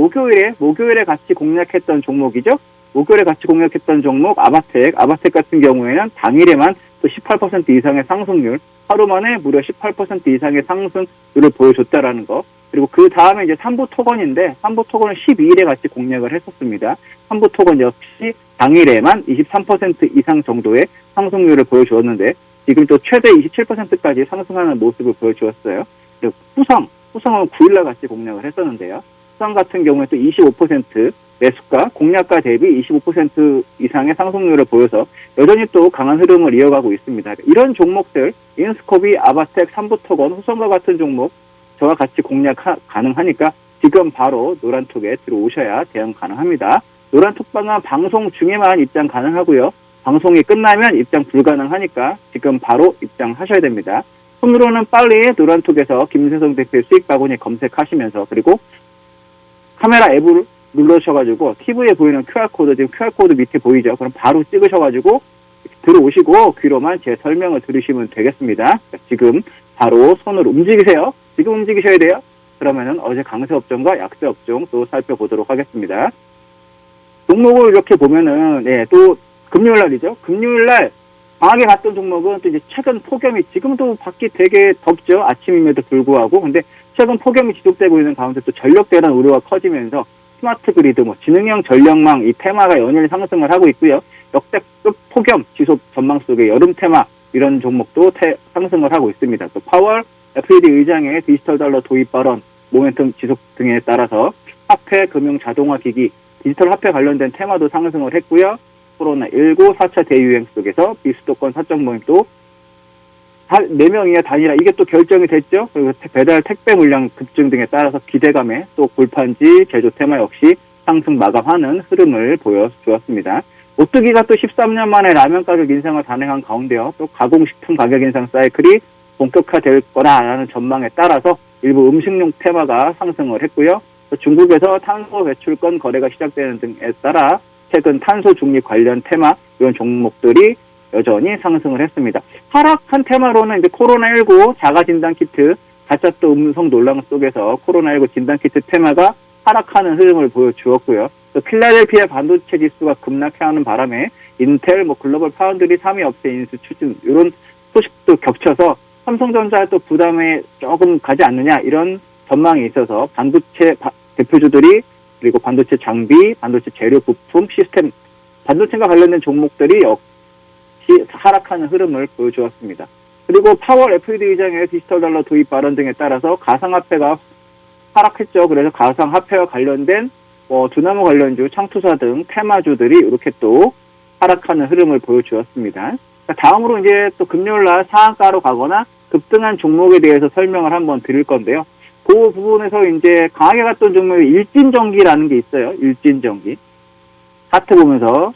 목요일에 같이 공략했던 종목이죠. 목요일에 같이 공략했던 종목 아바텍 같은 경우에는 당일에만 또 18% 이상의 상승률, 하루 만에 무려 18% 이상의 상승률을 보여줬다라는 거. 그리고 그 다음에 이제 삼부토건인데 삼부토건은 12일에 같이 공략을 했었습니다. 삼부토건 역시 당일에만 23% 이상 정도의 상승률을 보여주었는데 지금 또 최대 27%까지 상승하는 모습을 보여주었어요. 그리고 후성은 9일날 같이 공략을 했었는데요. 후성 같은 경우에 또 25% 매수가, 공략가 대비 25% 이상의 상승률을 보여서 여전히 또 강한 흐름을 이어가고 있습니다. 이런 종목들, 인스코비, 아바텍, 삼부토건, 후성과 같은 종목 저와 같이 공략 가능하니까 지금 바로 노란톡에 들어오셔야 대응 가능합니다. 노란톡방은 방송 중에만 입장 가능하고요. 방송이 끝나면 입장 불가능하니까 지금 바로 입장하셔야 됩니다. 손으로는 빨리 노란톡에서 김세성 대표의 수익 바구니 검색하시면서, 그리고 카메라 앱을 눌러주셔가지고 TV에 보이는 QR코드, 지금 QR코드 밑에 보이죠? 그럼 바로 찍으셔가지고 들어오시고 귀로만 제 설명을 들으시면 되겠습니다. 지금 바로 손을 움직이세요. 지금 움직이셔야 돼요. 그러면은 어제 강세 업종과 약세 업종 또 살펴보도록 하겠습니다. 종목을 이렇게 보면은, 또 금요일 날이죠. 금요일 날 강하게 갔던 종목은 또 이제 최근 폭염이, 지금도 밖이 되게 덥죠. 아침임에도 불구하고. 근데 최근 폭염이 지속되고 있는 가운데 또 전력 대란 우려가 커지면서 스마트 그리드, 진흥형 전력망 이 테마가 연일 상승을 하고 있고요. 역대급 폭염 지속 전망 속에 여름 테마 이런 종목도 상승을 하고 있습니다. 또 파월 FED 의장의 디지털 달러 도입 발언, 모멘텀 지속 등에 따라서 화폐, 금융, 자동화 기기, 디지털 화폐 관련된 테마도 상승을 했고요. 코로나19 4차 대유행 속에서 비수도권 사적 모임도 4명 이하 단일화, 이게 또 결정이 됐죠. 그리고 배달 택배 물량 급증 등에 따라서 기대감에 또 골판지 제조 테마 역시 상승 마감하는 흐름을 보여주었습니다. 오뚜기가 또 13년 만에 라면 가격 인상을 단행한 가운데요. 또 가공식품 가격 인상 사이클이 본격화될 거라라는 전망에 따라서 일부 음식용 테마가 상승을 했고요. 또 중국에서 탄소 배출권 거래가 시작되는 등에 따라 최근 탄소 중립 관련 테마 이런 종목들이 여전히 상승을 했습니다. 하락한 테마로는 이제 코로나19 자가 진단 키트 가짜 또 음성 논란 속에서 코로나19 진단 키트 테마가 하락하는 흐름을 보여주었고요. 또 필라델피아 반도체 지수가 급락하는 바람에 인텔, 글로벌 파운드리 3위 업체 인수 추진 이런 소식도 겹쳐서 삼성전자에 또 부담에 조금 가지 않느냐 이런 전망이 있어서 반도체 대표주들이, 그리고 반도체 장비, 반도체 재료 부품, 시스템, 반도체와 관련된 종목들이 역시 하락하는 흐름을 보여주었습니다. 그리고 파월 FED 의장의 디지털 달러 도입 발언 등에 따라서 가상화폐가 하락했죠. 그래서 가상화폐와 관련된 두나무 관련주, 창투사 등 테마주들이 이렇게 또 하락하는 흐름을 보여주었습니다. 다음으로 이제 또 금요일 날 상한가로 가거나 급등한 종목에 대해서 설명을 한번 드릴 건데요. 그 부분에서 이제 강하게 갔던 종목이 일진전기라는 게 있어요. 일진전기. 차트 보면서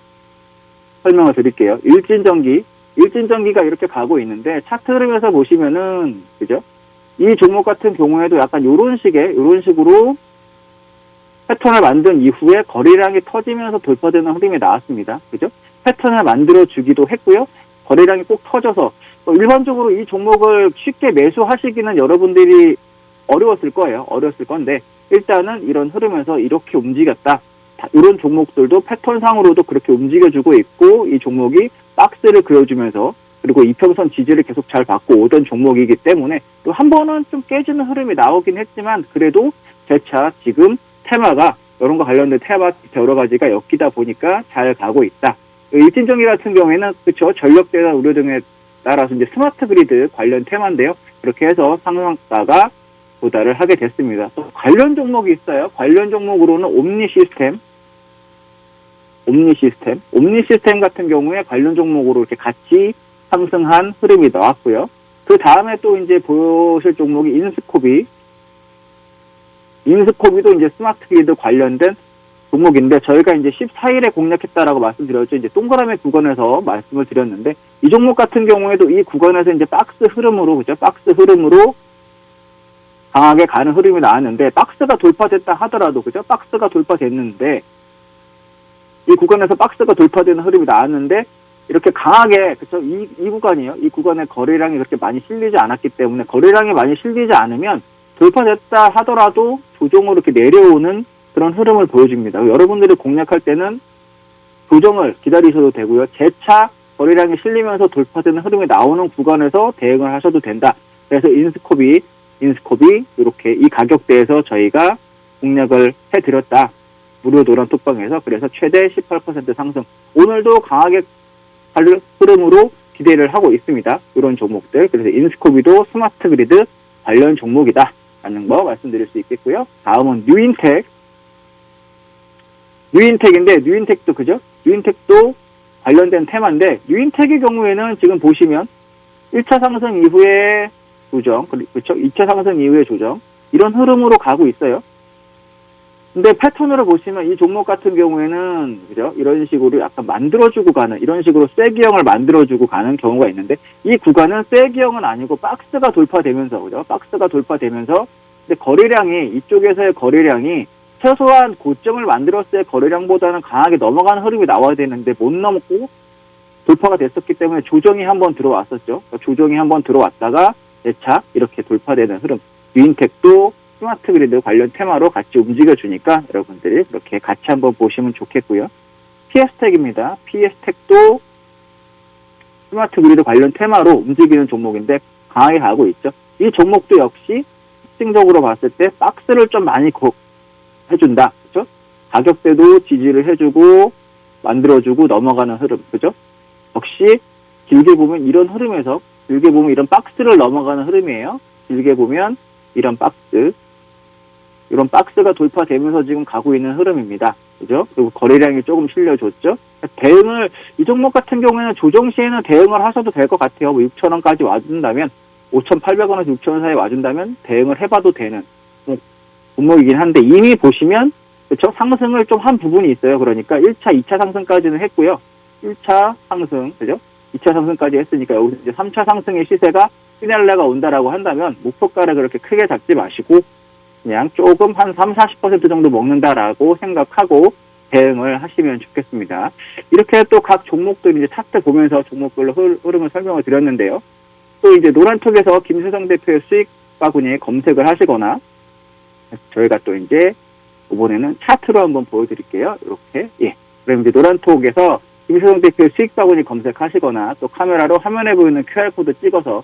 설명을 드릴게요. 일진전기가 이렇게 가고 있는데 차트 흐름에서 보시면은, 그죠? 이 종목 같은 경우에도 약간 요런 식으로 패턴을 만든 이후에 거래량이 터지면서 돌파되는 흐름이 나왔습니다. 그죠? 패턴을 만들어 주기도 했고요. 거래량이 꼭 터져서 일반적으로 이 종목을 쉽게 매수하시기는 여러분들이 어려웠을 건데, 일단은 이런 흐름에서 이렇게 움직였다. 이런 종목들도 패턴상으로도 그렇게 움직여주고 있고, 이 종목이 박스를 그려주면서, 그리고 이평선 지지를 계속 잘 받고 오던 종목이기 때문에 또 한 번은 좀 깨지는 흐름이 나오긴 했지만, 그래도 재차 지금 테마가, 이런 거 관련된 테마 여러 가지가 엮이다 보니까 잘 가고 있다. 일진전기 같은 경우에는, 그쵸, 전력대란 우려 등에 따라서 이제 스마트 그리드 관련 테마인데요. 그렇게 해서 상한가가 도달을 하게 됐습니다. 또 관련 종목이 있어요. 관련 종목으로는 옴니 시스템 같은 경우에 관련 종목으로 이렇게 같이 상승한 흐름이 나왔고요. 그 다음에 또 이제 보실 종목이 인스코비도 이제 스마트 그리드 관련된 종목인데, 저희가 이제 14일에 공략했다라고 말씀드렸죠. 이제 동그라미 구간에서 말씀을 드렸는데, 이 종목 같은 경우에도 이 구간에서 이제 박스 흐름으로 강하게 가는 흐름이 나왔는데, 박스가 돌파됐다 하더라도, 그죠? 박스가 돌파됐는데, 이 구간에서 박스가 돌파되는 흐름이 나왔는데, 이렇게 강하게, 그쵸? 이 구간이에요. 이 구간에 거래량이 그렇게 많이 실리지 않았기 때문에, 거래량이 많이 실리지 않으면 돌파됐다 하더라도 조정으로 이렇게 내려오는 그런 흐름을 보여줍니다. 여러분들이 공략할 때는 조정을 기다리셔도 되고요. 재차 거래량이 실리면서 돌파되는 흐름이 나오는 구간에서 대응을 하셔도 된다. 그래서 인스코비 이렇게 이 가격대에서 저희가 공략을 해드렸다. 무료 노란 톡방에서. 그래서 최대 18% 상승. 오늘도 강하게 갈 흐름으로 기대를 하고 있습니다. 이런 종목들. 그래서 인스코비도 스마트 그리드 관련 종목이다 라는 거 말씀드릴 수 있겠고요. 다음은 뉴인텍인데, 뉴인텍도 그죠? 뉴인텍도 관련된 테마인데, 뉴인텍의 경우에는 지금 보시면 1차 상승 이후에 조정, 그렇죠? 2차 상승 이후에 조정, 이런 흐름으로 가고 있어요. 근데 패턴으로 보시면 이 종목 같은 경우에는 그죠? 이런 식으로 약간 만들어주고 가는 이런 식으로 쐐기형을 만들어주고 가는 경우가 있는데 이 구간은 쐐기형은 아니고 박스가 돌파되면서 그죠? 박스가 돌파되면서 근데 거래량이 이쪽에서의 거래량이 최소한 고점을 만들었을 때 거래량보다는 강하게 넘어가는 흐름이 나와야 되는데 못 넘고 돌파가 됐었기 때문에 조정이 한번 들어왔었죠. 조정이 한번 들어왔다가 재차 이렇게 돌파되는 흐름. 유인텍도 스마트 그리드 관련 테마로 같이 움직여주니까 여러분들이 그렇게 같이 한번 보시면 좋겠고요. PS텍입니다. PS텍도 스마트 그리드 관련 테마로 움직이는 종목인데 강하게 가고 있죠. 이 종목도 역시 특징적으로 봤을 때 박스를 좀 많이 해준다. 그죠? 가격대도 지지를 해주고 만들어주고 넘어가는 흐름. 그죠? 역시 길게 보면 이런 흐름에서 길게 보면 이런 박스를 넘어가는 흐름이에요. 길게 보면 이런 박스가 돌파되면서 지금 가고 있는 흐름입니다. 그죠? 그리고 거래량이 조금 실려줬죠. 대응을, 이 종목 같은 경우에는 조정 시에는 대응을 하셔도 될 것 같아요. 6,000원까지 와준다면, 5,800원에서 6,000원 사이에 와준다면 대응을 해봐도 되는 종목이긴 한데, 이미 보시면, 그렇죠? 상승을 좀 한 부분이 있어요. 그러니까 1차, 2차 상승까지는 했고요. 1차 상승, 그죠? 2차 상승까지 했으니까 여기서 이제 3차 상승의 시세가 시넬레가 온다라고 한다면, 목표가를 그렇게 크게 잡지 마시고, 그냥 조금 한 30-40% 정도 먹는다라고 생각하고 대응을 하시면 좋겠습니다. 이렇게 또 각 종목들 이제 차트 보면서 종목별로 흐름을 설명을 드렸는데요. 또 이제 노란톡에서 김수성 대표의 수익 바구니에 검색을 하시거나 저희가 또 이제 이번에는 차트로 한번 보여드릴게요. 이렇게 그럼 이제 노란톡에서 김수성 대표의 수익 바구니 검색하시거나 또 카메라로 화면에 보이는 QR코드 찍어서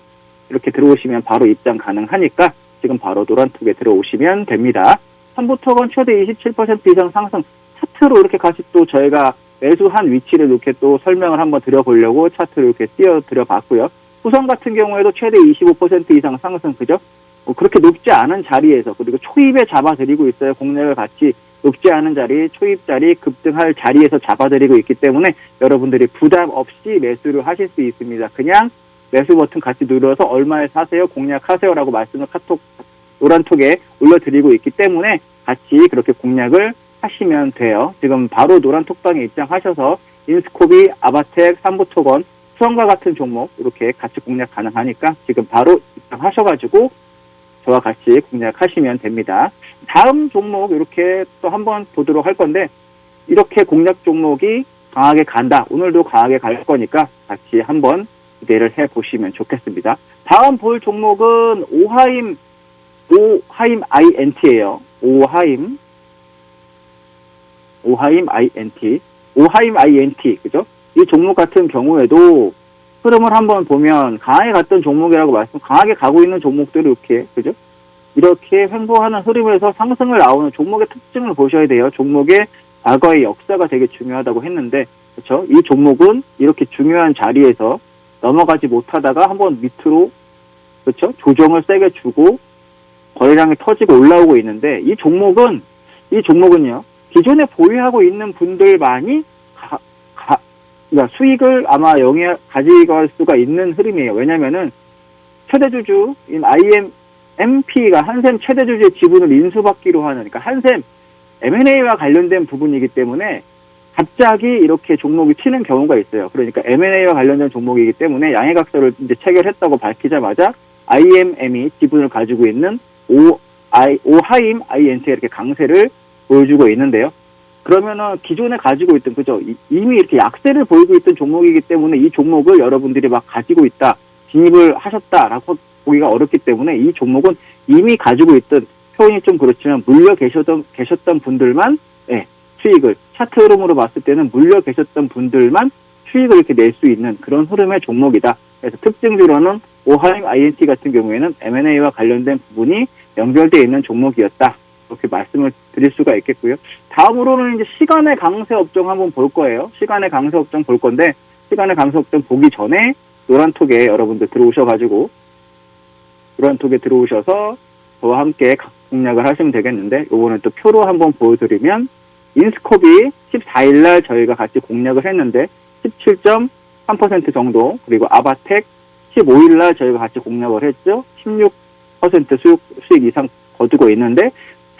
이렇게 들어오시면 바로 입장 가능하니까 지금 바로 노란톡에 들어오시면 됩니다. 삼부토건 최대 27% 이상 상승 차트로 이렇게 같이 또 저희가 매수한 위치를 이렇게 또 설명을 한번 드려보려고 차트를 이렇게 띄워드려 봤고요. 후성 같은 경우에도 최대 25% 이상 상승, 그죠? 그렇게 높지 않은 자리에서 그리고 초입에 잡아드리고 있어요. 공략을 같이 높지 않은 자리, 초입 자리, 급등할 자리에서 잡아드리고 있기 때문에 여러분들이 부담 없이 매수를 하실 수 있습니다. 그냥 매수 버튼 같이 눌러서 얼마에 사세요, 공략하세요라고 말씀을 노란톡에 올려드리고 있기 때문에 같이 그렇게 공략을 하시면 돼요. 지금 바로 노란톡방에 입장하셔서 인스코비, 아바텍, 삼부토건, 수성과 같은 종목 이렇게 같이 공략 가능하니까 지금 바로 입장하셔가지고 저와 같이 공략하시면 됩니다. 다음 종목 이렇게 또 한번 보도록 할 건데 이렇게 공략 종목이 강하게 간다. 오늘도 강하게 갈 거니까 같이 한번 기대를 해보시면 좋겠습니다. 다음 볼 종목은 오하임 INT예요. 오하임 INT, 그죠? 이 종목 같은 경우에도 흐름을 한번 보면 강하게 갔던 종목이라고 강하게 가고 있는 종목들이 이렇게, 그죠? 이렇게 횡보하는 흐름에서 상승을 나오는 종목의 특징을 보셔야 돼요. 종목의 과거의 역사가 되게 중요하다고 했는데, 그렇죠? 이 종목은 이렇게 중요한 자리에서 넘어가지 못하다가 한번 밑으로, 그렇죠? 조정을 세게 주고 거래량이 터지고 올라오고 있는데 이 종목은요. 기존에 보유하고 있는 분들만이 그러니까 수익을 아마 가져갈 수가 있는 흐름이에요. 왜냐면은 최대주주인 IMP가 한샘 최대주주의 지분을 인수받기로 하는, 그러니까 한샘 M&A와 관련된 부분이기 때문에 갑자기 이렇게 종목이 튀는 경우가 있어요. 그러니까 M&A와 관련된 종목이기 때문에 양해각서를 이제 체결했다고 밝히자마자 IMM이 지분을 가지고 있는 오하임 INT에 이렇게 강세를 보여주고 있는데요. 그러면은 기존에 가지고 있던, 그죠? 이미 이렇게 약세를 보이고 있던 종목이기 때문에 이 종목을 여러분들이 막 가지고 있다, 진입을 하셨다라고 보기가 어렵기 때문에 이 종목은 이미 가지고 있던, 표현이 좀 그렇지만 물려 계셨던 분들만 수익을, 차트 흐름으로 봤을 때는 물려 계셨던 분들만 수익을 이렇게 낼 수 있는 그런 흐름의 종목이다. 그래서 특징적으로는 오하임 INT 같은 경우에는 M&A와 관련된 부분이 연결되어 있는 종목이었다. 이렇게 말씀을 드릴 수가 있겠고요. 다음으로는 이제 시간의 강세 업종 한번 볼 거예요. 시간의 강세 업종 볼 건데, 시간의 강세 업종 보기 전에 노란톡에 여러분들 들어오셔서 저와 함께 공략을 하시면 되겠는데, 요번에 또 표로 한번 보여드리면, 인스코비 14일날 저희가 같이 공략을 했는데 17.3% 정도, 그리고 아바텍 15일날 저희가 같이 공략을 했죠. 16% 수익 이상 거두고 있는데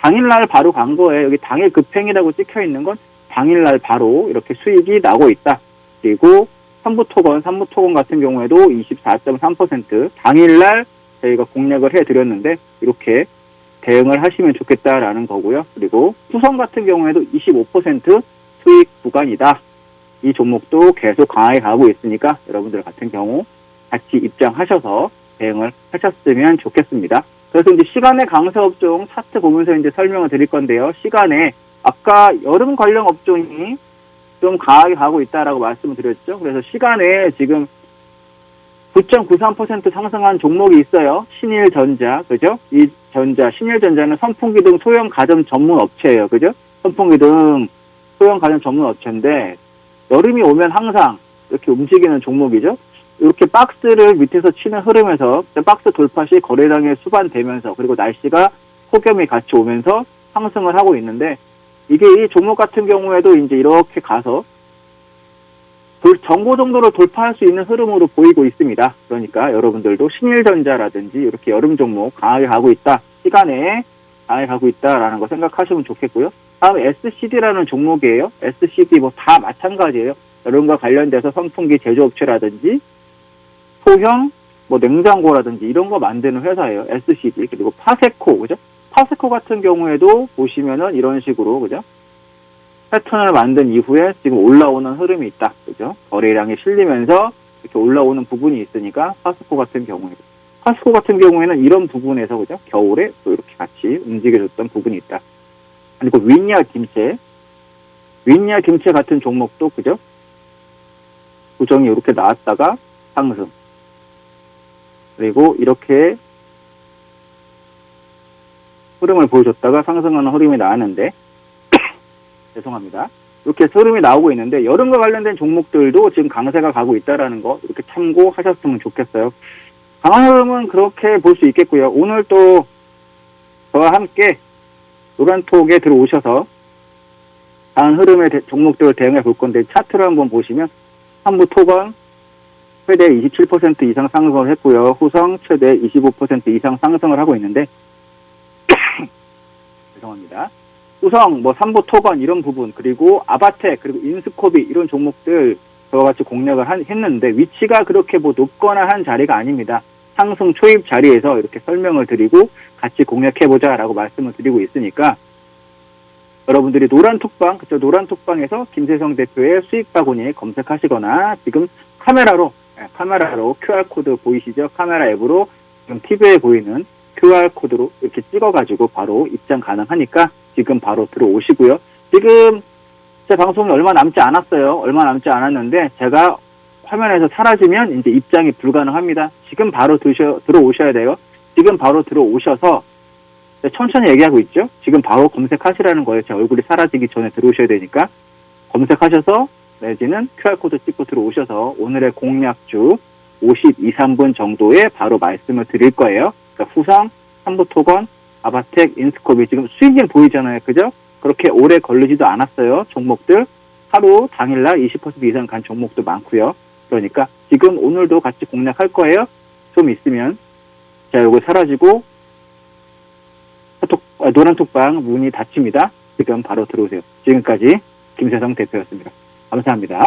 당일날 바로 간 거예요. 여기 당일 급행이라고 찍혀 있는 건 당일날 바로 이렇게 수익이 나고 있다. 그리고 삼부토건 같은 경우에도 24.3% 당일날 저희가 공략을 해드렸는데 이렇게 대응을 하시면 좋겠다라는 거고요. 그리고 후성 같은 경우에도 25% 수익 구간이다. 이 종목도 계속 강하게 가고 있으니까 여러분들 같은 경우 같이 입장하셔서 대응을 하셨으면 좋겠습니다. 그래서 이제 시간의 강세 업종 차트 보면서 이제 설명을 드릴 건데요. 시간에 아까 여름 관련 업종이 좀 강하게 가고 있다라고 말씀을 드렸죠. 그래서 시간에 지금 9.93% 상승한 종목이 있어요. 신일전자, 그죠? 이 신일전자는 선풍기 등 소형 가전 전문 업체예요. 그죠? 선풍기 등 소형 가전 전문 업체인데, 여름이 오면 항상 이렇게 움직이는 종목이죠. 이렇게 박스를 밑에서 치는 흐름에서 박스 돌파 시 거래량이 수반되면서 그리고 날씨가 폭염이 같이 오면서 상승을 하고 있는데, 이게 이 종목 같은 경우에도 이제 이렇게 가서 정고 정도를 돌파할 수 있는 흐름으로 보이고 있습니다. 그러니까 여러분들도 신일전자라든지 이렇게 여름 종목 강하게 가고 있다. 시간에 강하게 가고 있다라는 거 생각하시면 좋겠고요. 다음 SCD라는 종목이에요. SCD 뭐 다 마찬가지예요. 여름과 관련돼서 선풍기 제조업체라든지 소형 뭐 냉장고라든지 이런 거 만드는 회사예요. SCD. 그리고 파세코, 그죠? 파세코 같은 경우에도 보시면은 이런 식으로, 그죠? 패턴을 만든 이후에 지금 올라오는 흐름이 있다. 그죠? 거래량이 실리면서 이렇게 올라오는 부분이 있으니까 파세코 같은 경우에는 이런 부분에서, 그죠? 겨울에 또 이렇게 같이 움직여줬던 부분이 있다. 그리고 윈야 김치 같은 종목도, 그죠? 구정이 이렇게 나왔다가 상승. 그리고 이렇게 흐름을 보여줬다가 상승하는 흐름이 나왔는데, 죄송합니다. 이렇게 흐름이 나오고 있는데, 여름과 관련된 종목들도 지금 강세가 가고 있다라는 거 이렇게 참고하셨으면 좋겠어요. 강한 흐름은 그렇게 볼 수 있겠고요. 오늘 또 저와 함께 노란톡에 들어오셔서 강한 흐름의 종목들을 대응해 볼 건데, 차트를 한번 보시면 삼부토건 최대 27% 이상 상승을 했고요. 후성 최대 25% 이상 상승을 하고 있는데 죄송합니다. 후성, 삼부토건 이런 부분, 그리고 아바텍, 그리고 인스코비 이런 종목들 저와 같이 공략을 했는데 위치가 그렇게 높거나 한 자리가 아닙니다. 상승 초입 자리에서 이렇게 설명을 드리고 같이 공략해보자라고 말씀을 드리고 있으니까 여러분들이 노란톡방, 그쵸? 노란톡방에서 김세성 대표의 수익 바구니 검색하시거나 지금 카메라로 QR코드 보이시죠? 카메라 앱으로 지금 TV에 보이는 QR코드로 이렇게 찍어가지고 바로 입장 가능하니까 지금 바로 들어오시고요. 지금 제 방송이 얼마 남지 않았어요. 얼마 남지 않았는데 제가 화면에서 사라지면 이제 입장이 불가능합니다. 지금 바로 들어오셔야 돼요. 지금 바로 들어오셔서 천천히 얘기하고 있죠. 지금 바로 검색하시라는 거예요. 제 얼굴이 사라지기 전에 들어오셔야 되니까 검색하셔서 내지는 QR코드 찍고 들어오셔서 오늘의 공략주 52, 3분 정도에 바로 말씀을 드릴 거예요. 그러니까 후성, 삼부토건, 아바텍, 인스코비 지금 수익률 보이잖아요. 그죠? 그렇게 오래 걸리지도 않았어요. 종목들 하루 당일날 20% 이상 간 종목도 많고요. 그러니까 지금 오늘도 같이 공략할 거예요. 좀 있으면 자, 요거 사라지고 노란톡방 문이 닫힙니다. 지금 바로 들어오세요. 지금까지 김세성 대표였습니다. 감사합니다.